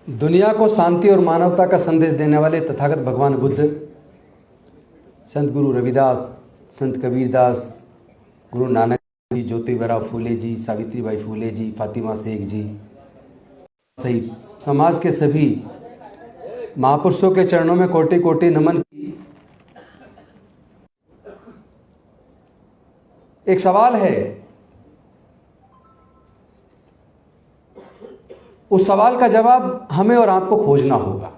दुनिया को शांति और मानवता का संदेश देने वाले तथागत भगवान बुद्ध, संत गुरु रविदास, संत कबीरदास, गुरु नानक जी, ज्योतिबा फूले जी, सावित्रीबाई फूले जी, फातिमा शेख जी सहित समाज के सभी महापुरुषों के चरणों में कोटि कोटि नमन। एक सवाल है, उस सवाल का जवाब हमें और आपको खोजना होगा।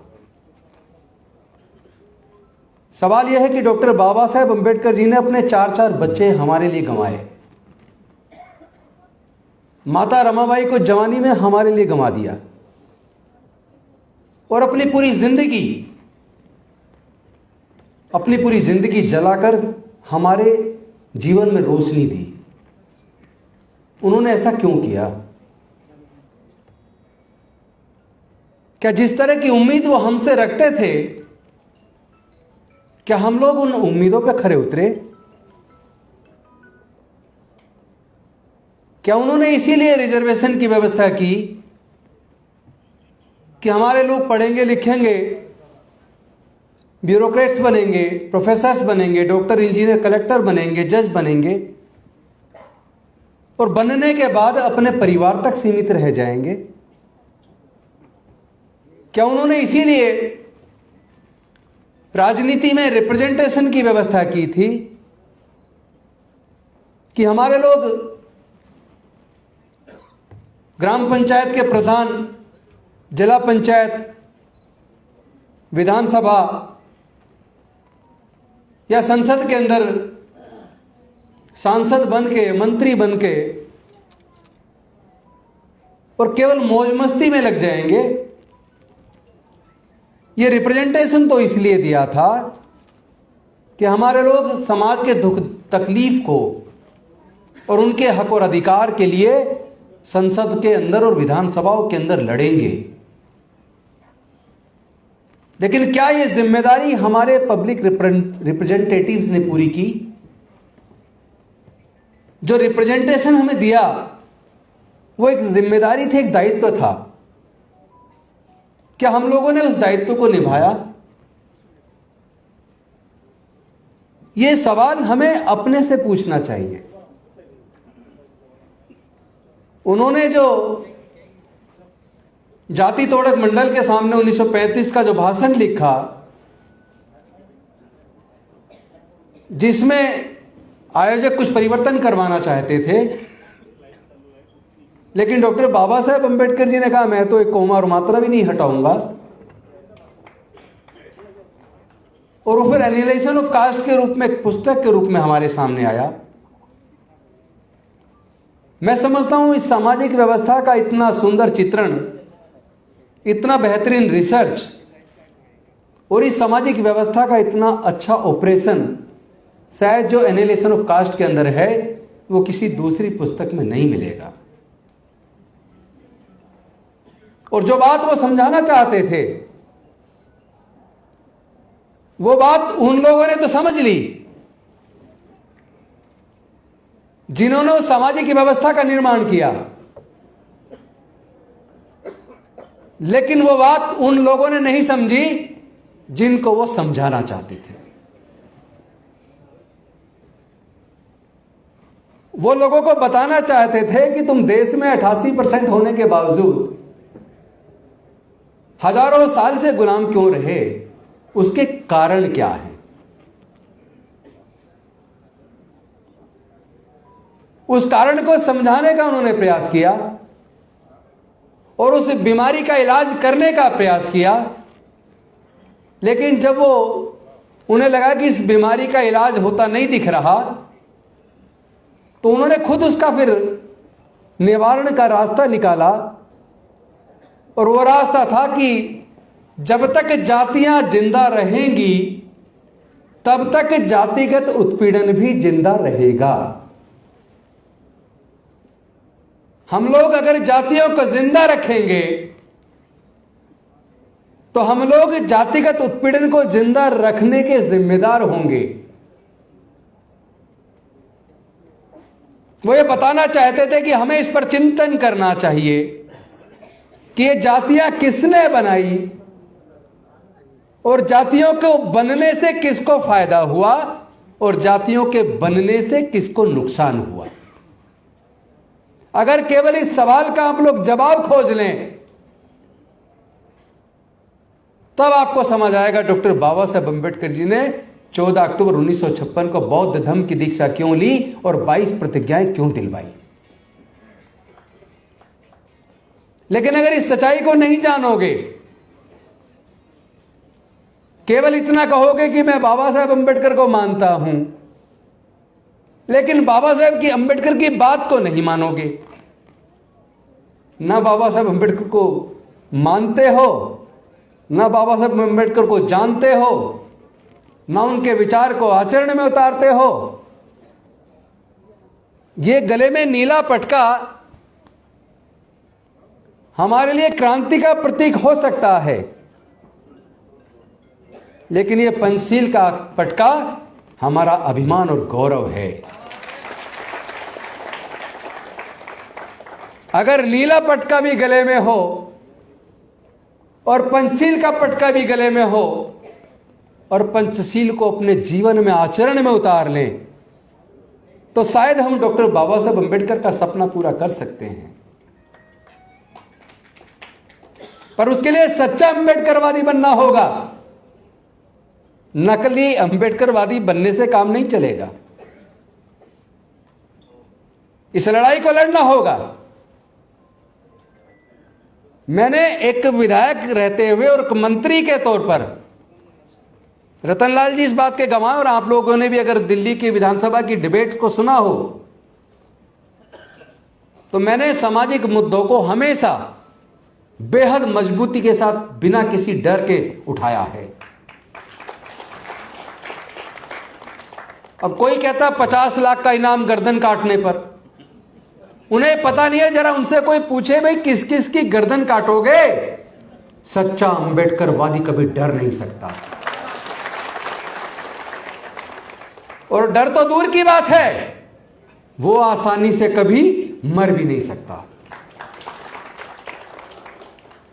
सवाल यह है कि डॉक्टर बाबा साहेब अंबेडकर जी ने अपने 4 बच्चे हमारे लिए गंवाए। माता रमाबाई को जवानी में हमारे लिए गंवा दिया और अपनी पूरी जिंदगी जलाकर हमारे जीवन में रोशनी दी। उन्होंने ऐसा क्यों किया? क्या जिस तरह की उम्मीद वो हमसे रखते थे, क्या हम लोग उन उम्मीदों पर खरे उतरे? क्या उन्होंने इसीलिए रिजर्वेशन की व्यवस्था की कि हमारे लोग पढ़ेंगे लिखेंगे, ब्यूरोक्रेट्स बनेंगे, प्रोफेसर्स बनेंगे, डॉक्टर, इंजीनियर, कलेक्टर बनेंगे, जज बनेंगे और बनने के बाद अपने परिवार तक सीमित रह जाएंगे? क्या उन्होंने इसीलिए राजनीति में रिप्रेजेंटेशन की व्यवस्था की थी कि हमारे लोग ग्राम पंचायत के प्रधान, जिला पंचायत, विधानसभा या संसद के अंदर सांसद बन के, मंत्री बन के और केवल मौज मस्ती में लग जाएंगे? ये रिप्रेजेंटेशन तो इसलिए दिया था कि हमारे लोग समाज के दुख तकलीफ को और उनके हक और अधिकार के लिए संसद के अंदर और विधानसभाओं के अंदर लड़ेंगे। लेकिन क्या ये जिम्मेदारी हमारे पब्लिक रिप्रेजेंटेटिव्स ने पूरी की? जो रिप्रेजेंटेशन हमें दिया वो एक जिम्मेदारी थी, एक दायित्व था। क्या हम लोगों ने उस दायित्व को निभाया? यह सवाल हमें अपने से पूछना चाहिए। उन्होंने जो जाति तोड़क मंडल के सामने 1935 का जो भाषण लिखा, जिसमें आयोजक कुछ परिवर्तन करवाना चाहते थे, लेकिन डॉक्टर बाबा साहेब अंबेडकर जी ने कहा मैं तो एक कोमा और मात्रा भी नहीं हटाऊंगा। और वो फिर एनालिसिस ऑफ कास्ट के रूप में, एक पुस्तक के रूप में हमारे सामने आया। मैं समझता हूं इस सामाजिक व्यवस्था का इतना सुंदर चित्रण, इतना बेहतरीन रिसर्च और इस सामाजिक व्यवस्था का इतना अच्छा ऑपरेशन शायद जो एनालिसिस ऑफ कास्ट के अंदर है वो किसी दूसरी पुस्तक में नहीं मिलेगा। और जो बात वो समझाना चाहते थे वो बात उन लोगों ने तो समझ ली जिन्होंने उस सामाजिक व्यवस्था का निर्माण किया, लेकिन वो बात उन लोगों ने नहीं समझी जिनको वो समझाना चाहते थे। वो लोगों को बताना चाहते थे कि तुम देश में 88% होने के बावजूद हजारों साल से गुलाम क्यों रहे, उसके कारण क्या है। उस कारण को समझाने का उन्होंने प्रयास किया और उस बीमारी का इलाज करने का प्रयास किया। लेकिन जब वो उन्हें लगा कि इस बीमारी का इलाज होता नहीं दिख रहा, तो उन्होंने खुद उसका फिर निवारण का रास्ता निकाला। और वो रास्ता था कि जब तक जातियां जिंदा रहेंगी तब तक जातिगत उत्पीड़न भी जिंदा रहेगा। हम लोग अगर जातियों को जिंदा रखेंगे तो हम लोग जातिगत उत्पीड़न को जिंदा रखने के जिम्मेदार होंगे। वो ये बताना चाहते थे कि हमें इस पर चिंतन करना चाहिए कि ये जातियां किसने बनाई और जातियों को बनने से किसको फायदा हुआ और जातियों के बनने से किसको नुकसान हुआ। अगर केवल इस सवाल का आप लोग जवाब खोज लें तब आपको समझ आएगा डॉक्टर बाबा साहेब अम्बेडकर जी ने 14 अक्टूबर 1956 को बौद्ध धर्म की दीक्षा क्यों ली और 22 प्रतिज्ञाएं क्यों दिलवाई। लेकिन अगर इस सच्चाई को नहीं जानोगे, केवल इतना कहोगे कि मैं बाबा साहेब अम्बेडकर को मानता हूं, लेकिन बाबा साहेब की अम्बेडकर की बात को नहीं मानोगे, ना बाबा साहेब अम्बेडकर को मानते हो, ना बाबा साहेब अम्बेडकर को जानते हो, ना उनके विचार को आचरण में उतारते हो, ये गले में नीला पटका हमारे लिए क्रांति का प्रतीक हो सकता है, लेकिन ये पंचशील का पटका हमारा अभिमान और गौरव है। अगर नीला पटका भी गले में हो और पंचशील का पटका भी गले में हो और पंचशील को अपने जीवन में आचरण में उतार लें तो शायद हम डॉक्टर बाबा साहब अम्बेडकर का सपना पूरा कर सकते हैं। पर उसके लिए सच्चा अम्बेडकरवादी बनना होगा। नकली अम्बेडकरवादी बनने से काम नहीं चलेगा। इस लड़ाई को लड़ना होगा। मैंने एक विधायक रहते हुए और एक मंत्री के तौर पर, रतनलाल जी इस बात के गवाह और आप लोगों ने भी अगर दिल्ली की विधानसभा की डिबेट को सुना हो तो मैंने सामाजिक मुद्दों को हमेशा बेहद मजबूती के साथ बिना किसी डर के उठाया है। अब कोई कहता 50 लाख का इनाम गर्दन काटने पर, उन्हें पता नहीं है, जरा उनसे कोई पूछे भाई किस किस की गर्दन काटोगे। सच्चा अम्बेडकरवादी कभी डर नहीं सकता। और डर तो दूर की बात है, वो आसानी से कभी मर भी नहीं सकता।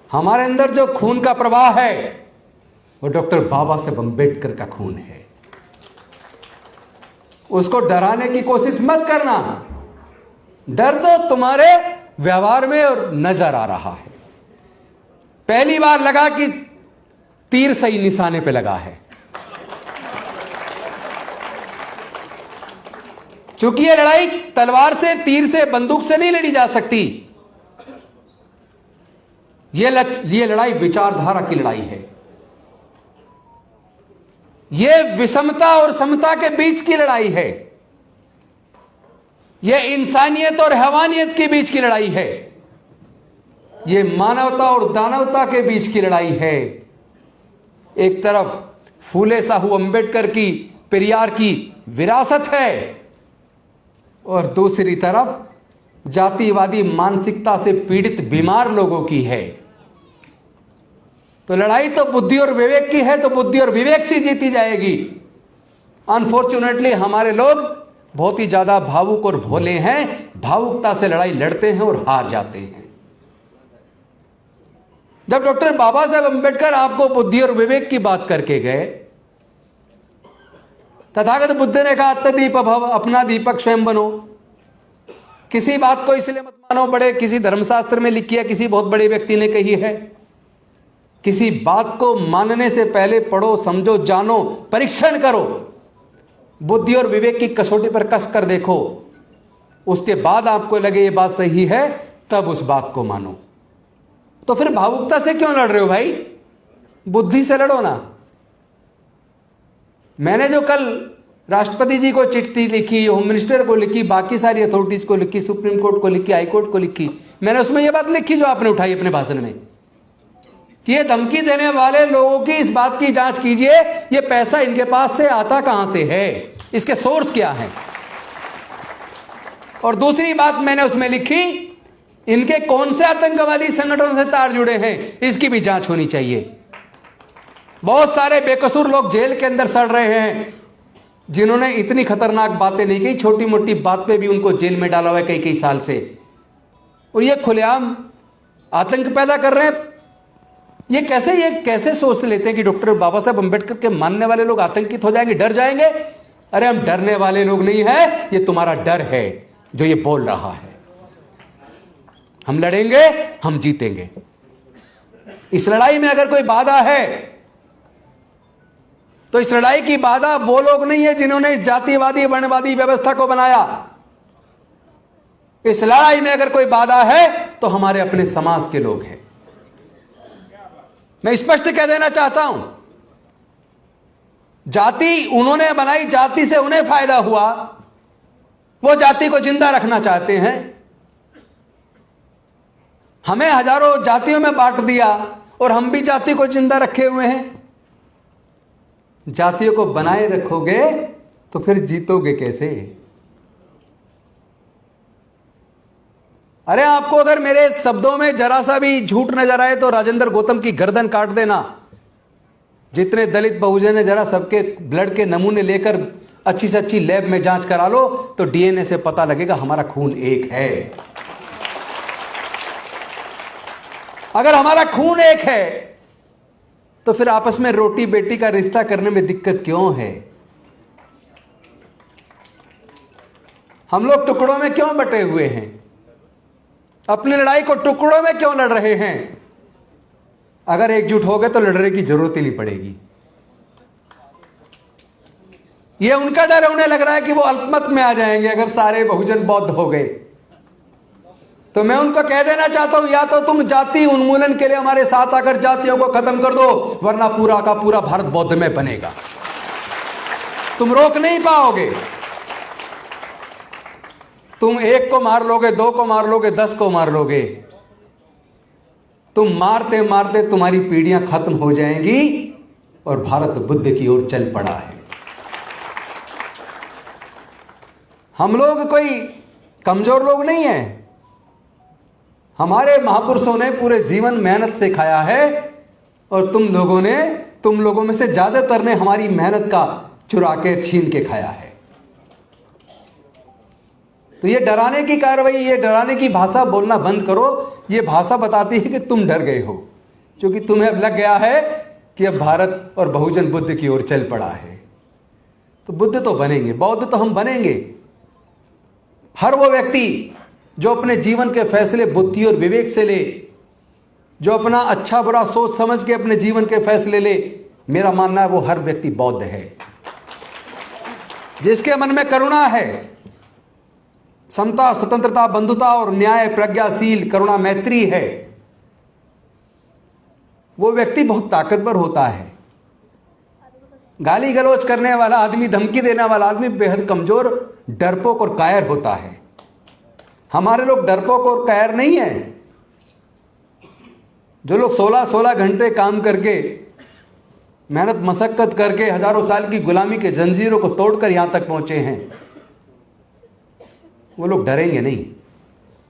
हमारे अंदर जो खून का प्रवाह है वो डॉक्टर बाबा साहेब अम्बेडकर का खून है। उसको डराने की कोशिश मत करना। डर तो तुम्हारे व्यवहार में और नजर आ रहा है। पहली बार लगा कि तीर सही निशाने पे लगा है। चूंकि यह लड़ाई तलवार से, तीर से, बंदूक से नहीं लड़ी जा सकती। यह लड़ाई विचारधारा की लड़ाई है। यह विषमता और समता के बीच की लड़ाई है। यह इंसानियत और हैवानियत के बीच की लड़ाई है। यह मानवता और दानवता के बीच की लड़ाई है। एक तरफ फूले साहू अम्बेडकर की, पेरियार की विरासत है और दूसरी तरफ जातिवादी मानसिकता से पीड़ित बीमार लोगों की है। तो लड़ाई तो बुद्धि और विवेक की है, तो बुद्धि और विवेक से जीती जाएगी। अनफॉर्चुनेटली हमारे लोग बहुत ही ज्यादा भावुक और भोले हैं। भावुकता से लड़ाई लड़ते हैं और हार जाते हैं। जब डॉक्टर बाबा साहेब अम्बेडकर आपको बुद्धि और विवेक की बात करके गए, तथागत बुद्ध ने कहा अत्यदीप भव, अपना दीपक स्वयं बनो। किसी बात को इसलिए मत मानो बड़े किसी धर्मशास्त्र में लिखी है, किसी बहुत बड़े व्यक्ति ने कही है। किसी बात को मानने से पहले पढ़ो, समझो, जानो, परीक्षण करो, बुद्धि और विवेक की कसौटी पर कस कर देखो। उसके बाद आपको लगे ये बात सही है, तब उस बात को मानो। तो फिर भावुकता से क्यों लड़ रहे हो भाई? बुद्धि से लड़ो ना। मैंने जो कल राष्ट्रपति जी को चिट्ठी लिखी, होम मिनिस्टर को लिखी, बाकी सारी अथॉरिटीज को लिखी, सुप्रीम कोर्ट को लिखी, हाई कोर्ट को लिखी, मैंने उसमें यह बात लिखी जो आपने उठाई अपने भाषण में कि ये धमकी देने वाले लोगों की इस बात की जांच कीजिए, ये पैसा इनके पास से आता कहां से है, इसके सोर्स क्या है। और दूसरी बात मैंने उसमें लिखी, इनके कौन से आतंकवादी संगठनों से तार जुड़े हैं, इसकी भी जांच होनी चाहिए। बहुत सारे बेकसूर लोग जेल के अंदर सड़ रहे हैं, जिन्होंने इतनी खतरनाक बातें नहीं की, छोटी मोटी बात पे भी उनको जेल में डाला हुआ है कई कई साल से, और ये खुलेआम आतंक पैदा कर रहे हैं। ये कैसे सोच लेते हैं कि डॉक्टर बाबा साहब अंबेडकर के मानने वाले लोग आतंकित हो जाएंगे, डर जाएंगे? अरे हम डरने वाले लोग नहीं है, ये तुम्हारा डर है जो ये बोल रहा है। हम लड़ेंगे, हम जीतेंगे। इस लड़ाई में अगर कोई बाधा है तो इस लड़ाई की बाधा वो लोग नहीं है जिन्होंने जातिवादी वर्णवादी व्यवस्था को बनाया। इस लड़ाई में अगर कोई बाधा है तो हमारे अपने समाज के लोग हैं। मैं स्पष्ट कह देना चाहता हूं, जाति उन्होंने बनाई, जाति से उन्हें फायदा हुआ, वो जाति को जिंदा रखना चाहते हैं। हमें हजारों जातियों में बांट दिया और हम भी जाति को जिंदा रखे हुए हैं। जातियों को बनाए रखोगे तो फिर जीतोगे कैसे? अरे आपको अगर मेरे शब्दों में जरा सा भी झूठ नजर आए तो राजेंद्र गौतम की गर्दन काट देना। जितने दलित बहुजन है, जरा सबके ब्लड के नमूने लेकर अच्छी से अच्छी लैब में जांच करा लो तो डीएनए से पता लगेगा हमारा खून एक है। अगर हमारा खून एक है तो फिर आपस में रोटी बेटी का रिश्ता करने में दिक्कत क्यों है? हम लोग टुकड़ों में क्यों बटे हुए हैं? अपनी लड़ाई को टुकड़ों में क्यों लड़ रहे हैं? अगर एकजुट हो गए तो लड़ने की जरूरत ही नहीं पड़ेगी। यह उनका डर है, उन्हें लग रहा है कि वो अल्पमत में आ जाएंगे अगर सारे बहुजन बौद्ध हो गए। तो मैं उनको कह देना चाहता हूं, या तो तुम जाति उन्मूलन के लिए हमारे साथ आकर जातियों को खत्म कर दो, वरना पूरा का पूरा भारत बौद्ध में बनेगा। तुम रोक नहीं पाओगे। तुम एक को मार लोगे, दो को मार लोगे, 10 को मार लोगे। तुम मारते मारते तुम्हारी पीढ़ियां खत्म हो जाएंगी और भारत बुद्ध की ओर चल पड़ा है। हम लोग कोई कमजोर लोग नहीं हैं। हमारे महापुरुषों ने पूरे जीवन मेहनत से खाया है और तुम लोगों में से ज्यादातर ने हमारी मेहनत का चुरा के छीन के खाया है। तो ये डराने की कार्रवाई, ये डराने की भाषा बोलना बंद करो। ये भाषा बताती है कि तुम डर गए हो, क्योंकि तुम्हें अब लग गया है कि अब भारत और बहुजन बुद्ध की ओर चल पड़ा है। तो बुद्ध तो बनेंगे, बौद्ध तो हम बनेंगे। हर वो व्यक्ति जो अपने जीवन के फैसले बुद्धि और विवेक से ले, जो अपना अच्छा बुरा सोच समझ के अपने जीवन के फैसले ले, मेरा मानना है वो हर व्यक्ति बौद्ध है। जिसके मन में करुणा है, समता, स्वतंत्रता, बंधुता और न्याय, प्रज्ञाशील, करुणा, मैत्री है, वो व्यक्ति बहुत ताकतवर होता है। गाली गलौज करने वाला आदमी, धमकी देने वाला आदमी बेहद कमजोर, डरपोक और कायर होता है। हमारे लोग डरपोक और कायर नहीं है। जो लोग 16-16 घंटे काम करके, मेहनत मशक्कत करके हजारों साल की गुलामी के जंजीरों को तोड़कर यहां तक पहुंचे हैं, वो लोग डरेंगे नहीं।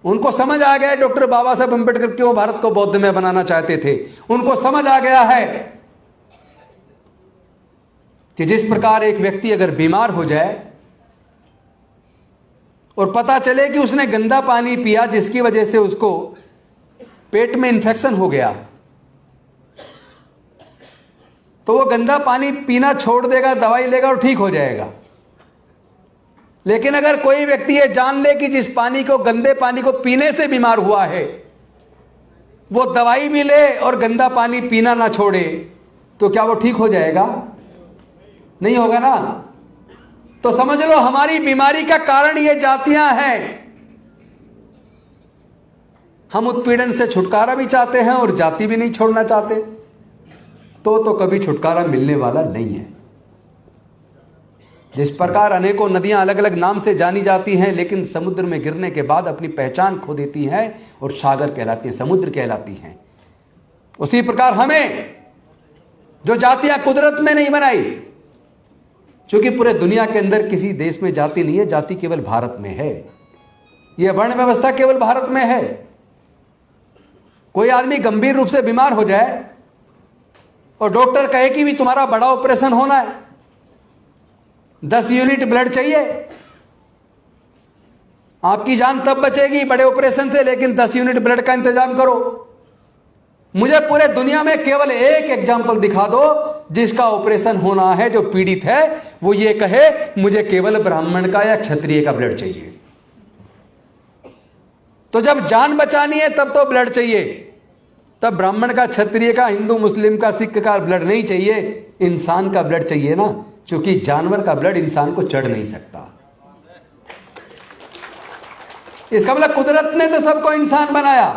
उनको समझ आ गया डॉक्टर बाबा साहब अंबेडकर क्यों भारत को बौद्ध में बनाना चाहते थे। उनको समझ आ गया है कि जिस प्रकार एक व्यक्ति अगर बीमार हो जाए और पता चले कि उसने गंदा पानी पिया जिसकी वजह से उसको पेट में इंफेक्शन हो गया, तो वो गंदा पानी पीना छोड़ देगा, दवाई लेगा और ठीक हो जाएगा। लेकिन अगर कोई व्यक्ति ये जान ले कि जिस पानी को, गंदे पानी को पीने से बीमार हुआ है, वो दवाई भी ले और गंदा पानी पीना ना छोड़े, तो क्या वो ठीक हो जाएगा? नहीं होगा ना। तो समझ लो हमारी बीमारी का कारण ये जातियां हैं। हम उत्पीड़न से छुटकारा भी चाहते हैं और जाति भी नहीं छोड़ना चाहते, तो कभी छुटकारा मिलने वाला नहीं है। जिस प्रकार अनेकों नदियां अलग अलग नाम से जानी जाती हैं, लेकिन समुद्र में गिरने के बाद अपनी पहचान खो देती हैं और सागर कहलाती हैं, समुद्र कहलाती हैं, उसी प्रकार हमें जो जातियां कुदरत में नहीं बनाई, क्योंकि पूरे दुनिया के अंदर किसी देश में जाति नहीं है, जाति केवल भारत में है। यह वर्ण व्यवस्था केवल भारत में है। कोई आदमी गंभीर रूप से बीमार हो जाए और डॉक्टर कहे कि भी तुम्हारा बड़ा ऑपरेशन होना है, 10 यूनिट ब्लड चाहिए। आपकी जान तब बचेगी बड़े ऑपरेशन से, लेकिन 10 यूनिट ब्लड का इंतजाम करो। मुझे पूरे दुनिया में केवल एक एग्जाम्पल दिखा दो जिसका ऑपरेशन होना है, जो पीड़ित है वो ये कहे मुझे केवल ब्राह्मण का या क्षत्रिय का ब्लड चाहिए। तो जब जान बचानी है तब तो ब्लड चाहिए, तब ब्राह्मण का, क्षत्रिय का, हिंदू मुस्लिम का, सिख का ब्लड नहीं चाहिए, इंसान का ब्लड चाहिए ना, क्योंकि जानवर का ब्लड इंसान को चढ़ नहीं सकता। इसका मतलब कुदरत ने तो सबको इंसान बनाया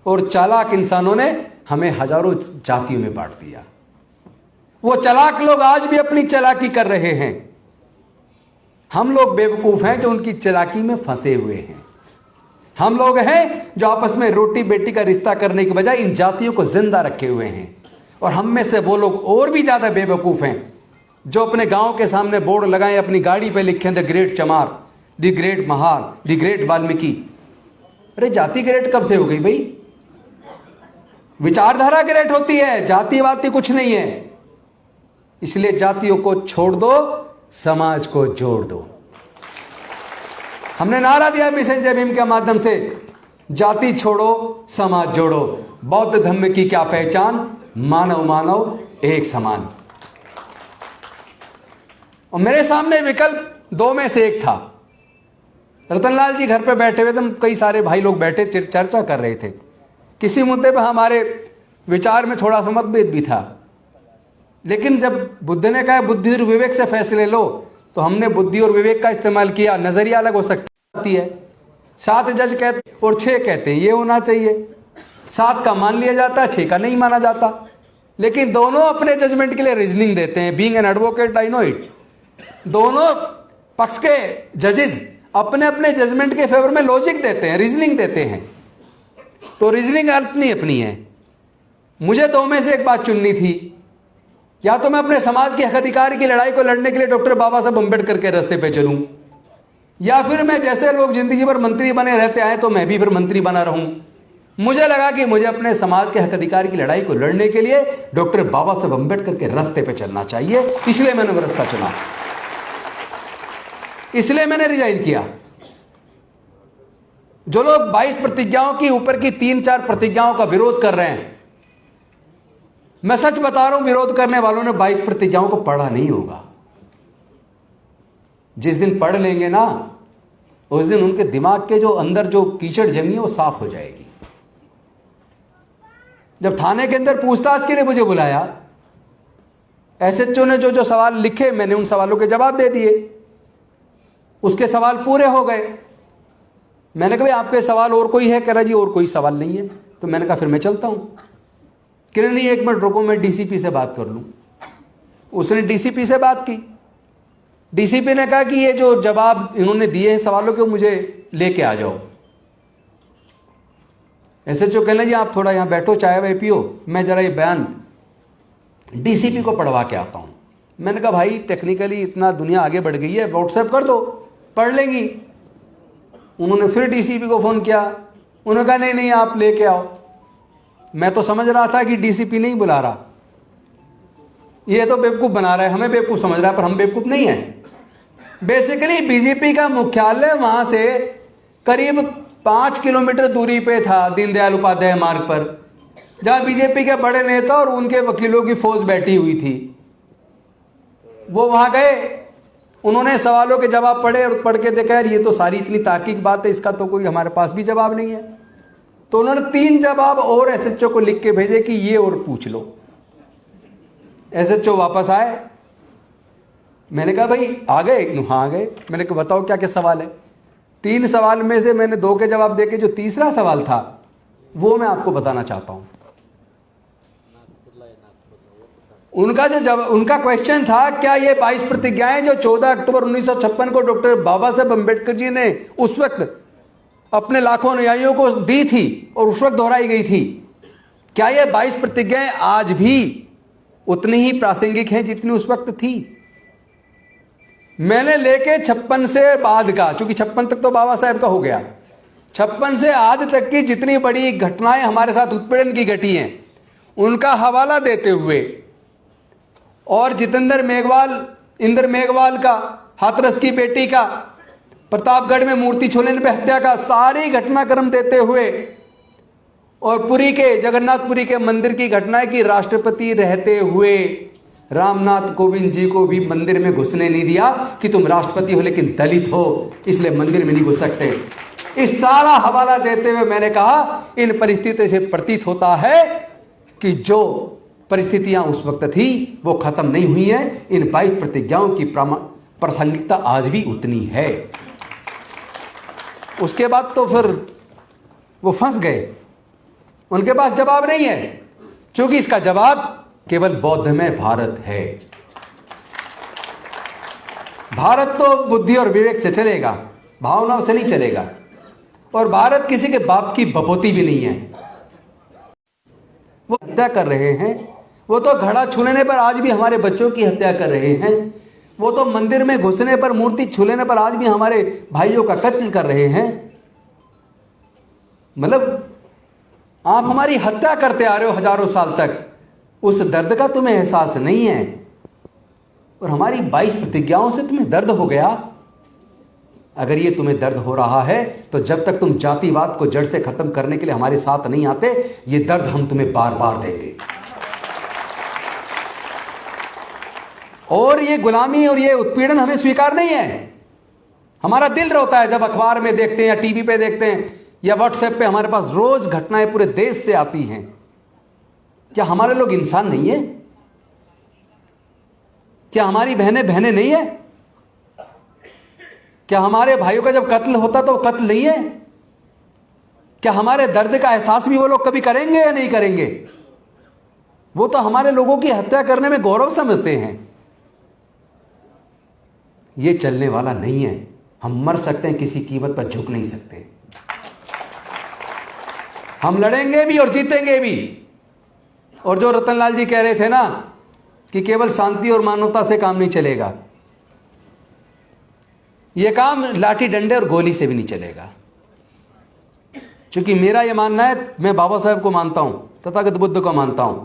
और चालाक इंसानों ने हमें हजारों जातियों में बांट दिया। वो चालाक लोग आज भी अपनी चालाकी कर रहे हैं। हम लोग बेवकूफ हैं जो उनकी चालाकी में फंसे हुए हैं। हम लोग हैं जो आपस में रोटी बेटी का रिश्ता करने की बजाय इन जातियों को जिंदा रखे हुए हैं। और हम में से वो लोग और भी ज्यादा बेवकूफ हैं जो अपने गांव के सामने बोर्ड लगाएं, अपनी गाड़ी पे लिखें द ग्रेट चमार, the great Mahar, the great Valmiki. अरे जाति ग्रेट कब से हो गई भाई? विचारधारा ग्रेट होती है, जाति वाति कुछ नहीं है। इसलिए जातियों को छोड़ दो, समाज को जोड़ दो। हमने नारा दिया मिशन जय भीम के माध्यम से, जाति छोड़ो समाज जोड़ो। बौद्ध धर्म की क्या पहचान? मानव मानव एक समान। और मेरे सामने विकल्प दो में से एक था। रतनलाल जी घर पे बैठे हुए थे, कई सारे भाई लोग बैठे चर्चा कर रहे थे। किसी मुद्दे पर हमारे विचार में थोड़ा सा मतभेद भी था, लेकिन जब बुद्ध ने कहा बुद्धि और विवेक से फैसले लो, तो हमने बुद्धि और विवेक का इस्तेमाल किया। नजरिया अलग हो सकती है। 7 जज कहते और 6 कहते हैं ये होना चाहिए। 7 का मान लिया जाता है, 6 का नहीं माना जाता। लेकिन दोनों अपने जजमेंट के लिए रीजनिंग देते हैं। Being an advocate I know it. दोनों पक्ष के जजेस अपने अपने जजमेंट के फेवर में लॉजिक देते हैं, रीजनिंग देते हैं। तो रीजनिंग अपनी अपनी है। मुझे दो में से एक बात चुननी थी। या तो मैं अपने समाज के हक अधिकार की लड़ाई को लड़ने के लिए डॉक्टर बाबा साहब अम्बेडकर के रास्ते पे चलूं, या फिर मैं जैसे लोग जिंदगी भर मंत्री बने रहते आए तो मैं भी फिर मंत्री बना रहूं। मुझे लगा कि मुझे अपने समाज के हक अधिकार की लड़ाई को लड़ने के लिए डॉक्टर बाबा साहब अम्बेडकर के रास्ते पे चलना चाहिए। इसलिए मैंने वो रास्ता चुना, इसलिए मैंने रिजाइन किया। जो लोग 22 प्रतिज्ञाओं की ऊपर की 3-4 प्रतिज्ञाओं का विरोध कर रहे हैं, मैं सच बता रहा हूं, विरोध करने वालों ने 22 प्रतिज्ञाओं को पढ़ा नहीं होगा। जिस दिन पढ़ लेंगे ना, उस दिन उनके दिमाग के जो अंदर जो कीचड़ जमी है वो साफ हो जाएगी। जब थाने के अंदर पूछताछ के लिए मुझे बुलाया, एसएचओ ने जो जो सवाल लिखे, मैंने उन सवालों के जवाब दे दिए। उसके सवाल पूरे हो गए। मैंने कहा भाई आपके सवाल और कोई है? कह रहा जी और कोई सवाल नहीं है। तो मैंने कहा फिर मैं चलता हूं। कह नहीं 1 मिनट रुको, मैं डीसीपी से बात कर लूं। उसने डीसीपी से बात की। डीसीपी ने कहा कि ये जो जवाब इन्होंने दिए हैं सवालों के, मुझे लेके आ जाओ। एसएचओ कहने जी आप थोड़ा यहां बैठो, चाय वाय पियो, मैं जरा ये बयान डीसीपी को पढ़वा के आता हूं। मैंने कहा भाई टेक्निकली इतना दुनिया आगे बढ़ गई है, व्हाट्सएप कर दो, पढ़ लेंगी। उन्होंने फिर डीसीपी को फोन किया। उन्होंने कहा नहीं नहीं आप लेके आओ। मैं तो समझ रहा था कि डीसीपी नहीं बुला रहा, ये तो बेवकूफ बना रहा है, हमें बेवकूफ समझ रहा है, पर हम बेवकूफ नहीं है। बेसिकली बीजेपी का मुख्यालय वहां से करीब 5 किलोमीटर दूरी पे था, दीनदयाल उपाध्याय मार्ग पर, जहां बीजेपी के बड़े नेता और उनके वकीलों की फौज बैठी हुई थी। वो वहां गए, उन्होंने सवालों के जवाब पढ़े और पढ़ के देखा यार ये तो सारी इतनी तार्किक बात है, इसका तो कोई हमारे पास भी जवाब नहीं है। तो उन्होंने 3 जवाब और एसएचओ को लिख के भेजे कि ये और पूछ लो। एसएचओ वापस आए। मैंने कहा भाई आ गए? हाँ आ गए। मैंने कहा बताओ क्या क्या सवाल है? 3 सवाल में से मैंने 2 के जवाब देके जो तीसरा सवाल था वो मैं आपको बताना चाहता हूं। उनका क्वेश्चन था क्या ये 22 प्रतिज्ञाएं जो 14 अक्टूबर 1956 को डॉक्टर बाबा साहब अम्बेडकर जी ने उस वक्त अपने लाखों अनुयायियों को दी थी और उस वक्त दोहराई गई थी, क्या ये 22 प्रतिज्ञाएं आज भी उतनी ही प्रासंगिक हैं जितनी उस वक्त थी? मैंने लेके 56 से बाद का, चूंकि 56 तक तो बाबा साहब का हो गया, 56 से आज तक की जितनी बड़ी घटनाएं हमारे साथ उत्पीड़न की घटी हैं उनका हवाला देते हुए, और जितेंद्र मेघवाल इंद्र मेघवाल का, हाथरस की बेटी का, प्रतापगढ़ में मूर्ति छोड़ने पे हत्या का सारी घटनाक्रम देते हुए, और पुरी के, जगन्नाथपुरी के मंदिर की घटना है कि राष्ट्रपति रहते हुए रामनाथ कोविंद जी को भी मंदिर में घुसने नहीं दिया कि तुम राष्ट्रपति हो लेकिन दलित हो इसलिए मंदिर में नहीं घुस सकते। इस सारा हवाला देते हुए मैंने कहा इन परिस्थितियों से प्रतीत होता है कि जो परिस्थितियां उस वक्त थी वो खत्म नहीं हुई हैं। इन 22 प्रतिज्ञाओं की प्रासंगिकता आज भी उतनी है। उसके बाद तो फिर वो फंस गए, उनके पास जवाब नहीं है, क्योंकि इसका जवाब केवल बौद्धमय भारत है। भारत तो बुद्धि और विवेक से चलेगा, भावनाओं से नहीं चलेगा। और भारत किसी के बाप की बपोती भी नहीं है। वो हत्या कर रहे हैं, वो तो घड़ा छूने पर आज भी हमारे बच्चों की हत्या कर रहे हैं, वो तो मंदिर में घुसने पर, मूर्ति छूने पर आज भी हमारे भाइयों का कत्ल कर रहे हैं। मतलब आप हमारी हत्या करते आ रहे हो हजारों साल तक, उस दर्द का तुम्हें एहसास नहीं है। और हमारी 22 प्रतिज्ञाओं से तुम्हें दर्द हो गया। अगर ये तुम्हें दर्द हो रहा है तो जब तक तुम जातिवाद को जड़ से खत्म करने के लिए हमारे साथ नहीं आते, ये दर्द हम तुम्हें बार बार देंगे। और ये गुलामी और ये उत्पीड़न हमें स्वीकार नहीं है। हमारा दिल रोता है जब अखबार में देखते हैं या टीवी पे देखते हैं या व्हाट्सएप पे हमारे पास रोज घटनाएं पूरे देश से आती हैं। क्या हमारे लोग इंसान नहीं है? क्या हमारी बहनें नहीं है? क्या हमारे भाइयों का जब कत्ल होता तो कत्ल नहीं है? क्या हमारे दर्द का एहसास भी वो लोग कभी करेंगे या नहीं करेंगे? वो तो हमारे लोगों की हत्या करने में गौरव समझते हैं। ये चलने वाला नहीं है। हम मर सकते हैं, किसी कीमत पर झुक नहीं सकते। हम लड़ेंगे भी और जीतेंगे भी। और जो रतनलाल जी कह रहे थे ना कि केवल शांति और मानवता से काम नहीं चलेगा, यह काम लाठी डंडे और गोली से भी नहीं चलेगा। क्योंकि मेरा यह मानना है, मैं बाबा साहब को मानता हूं, तथागत बुद्ध को मानता हूं,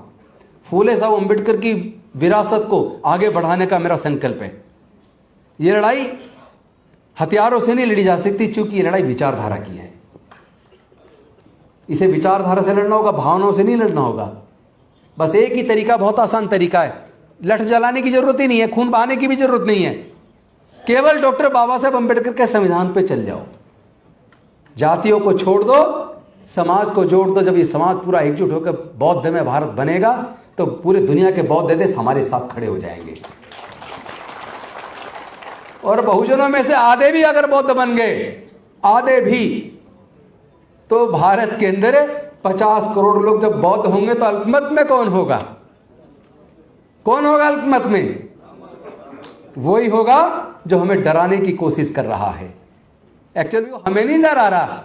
फूले साहब अंबेडकर की विरासत को आगे बढ़ाने का मेरा संकल्प है। यह लड़ाई हथियारों से नहीं लड़ी जा सकती, क्योंकि यह लड़ाई विचारधारा की है। इसे विचारधारा से लड़ना होगा, भावनाओं से नहीं लड़ना होगा। बस एक ही तरीका, बहुत आसान तरीका है। लठ जलाने की जरूरत ही नहीं है, खून बहाने की भी जरूरत नहीं है। केवल डॉक्टर बाबा साहब अंबेडकर के संविधान पे चल जाओ। जातियों को छोड़ दो, समाज को जोड़ दो। जब ये समाज पूरा एकजुट होकर बौद्धमय भारत बनेगा तो पूरी दुनिया के बौद्ध देश हमारे साथ खड़े हो जाएंगे। और बहुजनों में से आधे भी अगर बौद्ध बन गए, आधे भी, तो भारत के अंदर 50 करोड़ लोग जब बौद्ध होंगे तो अल्पमत में कौन होगा? कौन होगा अल्पमत में? वही होगा जो हमें डराने की कोशिश कर रहा है। एक्चुअली वो हमें नहीं डरा रहा,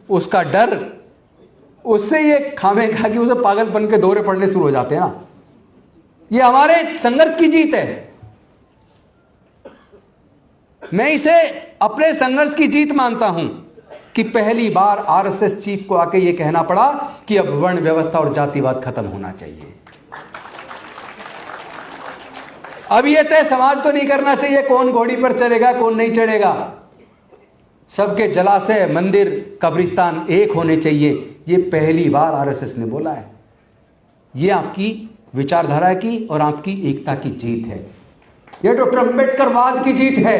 उसका डर, उससे ये खामेखा कि उसे पागलपन के दौरे पड़ने शुरू हो जाते हैं ना। ये हमारे संघर्ष की जीत है। मैं इसे अपने संघर्ष की जीत मानता हूं कि पहली बार आरएसएस चीफ को आके ये कहना पड़ा कि अब वर्ण व्यवस्था और जातिवाद खत्म होना चाहिए। अब ये तय समाज को नहीं करना चाहिए कौन घोड़ी पर चढ़ेगा कौन नहीं चढ़ेगा। सबके जलाशय, मंदिर, कब्रिस्तान एक होने चाहिए। ये पहली बार आरएसएस ने बोला है। ये आपकी विचारधारा की और आपकी एकता की जीत है। यह डॉक्टर अंबेडकरवाद की जीत है।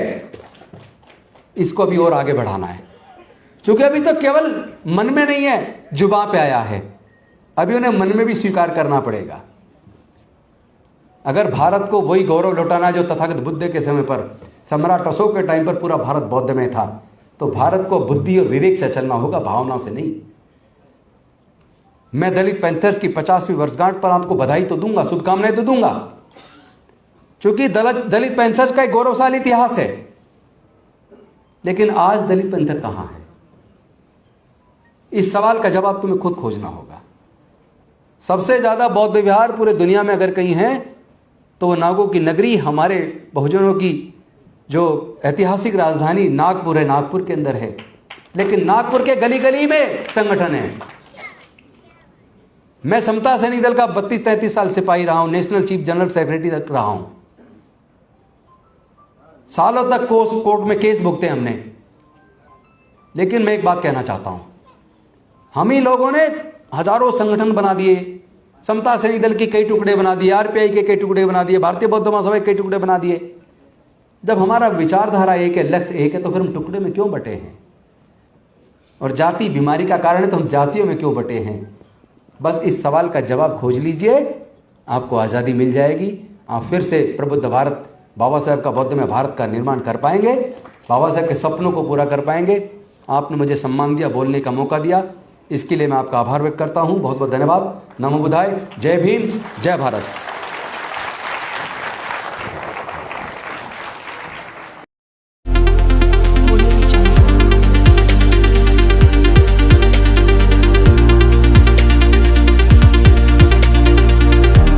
इसको भी और आगे बढ़ाना है, क्योंकि अभी तो केवल मन में नहीं है, जुबान पे आया है। अभी उन्हें मन में भी स्वीकार करना पड़ेगा। अगर भारत को वही गौरव लौटाना जो तथागत बुद्ध के समय पर, सम्राट अशोक के टाइम पर पूरा भारत बौद्ध में था, तो भारत को बुद्धि और विवेक से चलना होगा, भावनाओं से नहीं। मैं दलित पैंथर्स की 50वीं वर्षगांठ पर आपको बधाई तो दूंगा, शुभकामनाएं तो दूंगा, क्योंकि दलित पैंथर्स का एक गौरवशाली इतिहास है। लेकिन आज दलित पैंथर कहां है? इस सवाल का जवाब तुम्हें खुद खोजना होगा। सबसे ज्यादा बौद्ध विहार पूरे दुनिया में अगर कहीं है तो वो नागों की नगरी, हमारे बहुजनों की जो ऐतिहासिक राजधानी नागपुर है, नागपुर के अंदर है। लेकिन नागपुर के गली गली में संगठन है। मैं समता सैनिक दल का 32-33 साल सिपाही रहा हूं, नेशनल चीफ जनरल सेक्रेटरी रहा हूं। सालों तक कोर्ट में केस भुगते हमने। लेकिन मैं एक बात कहना चाहता हूं, हम ही लोगों ने हजारों संगठन बना दिए, समता सैनिक दल के कई टुकड़े बना दिए, आरपीआई के कई टुकड़े बना दिए, भारतीय बौद्ध महासभा के कई टुकड़े बना दिए। जब हमारा विचारधारा एक है, लक्ष्य एक है, तो फिर हम टुकड़े में क्यों बटे हैं? और जाति बीमारी का कारण है तो हम जातियों में क्यों बटे हैं? बस इस सवाल का जवाब खोज लीजिए, आपको आज़ादी मिल जाएगी। आप फिर से प्रबुद्ध भारत, बाबा साहेब का बौद्ध में भारत का निर्माण कर पाएंगे, बाबा साहेब के सपनों को पूरा कर पाएंगे। आपने मुझे सम्मान दिया, बोलने का मौका दिया, इसके लिए मैं आपका आभार व्यक्त करता हूँ। बहुत बहुत धन्यवाद। नमो बुद्धाय। जय भीम, जय भारत।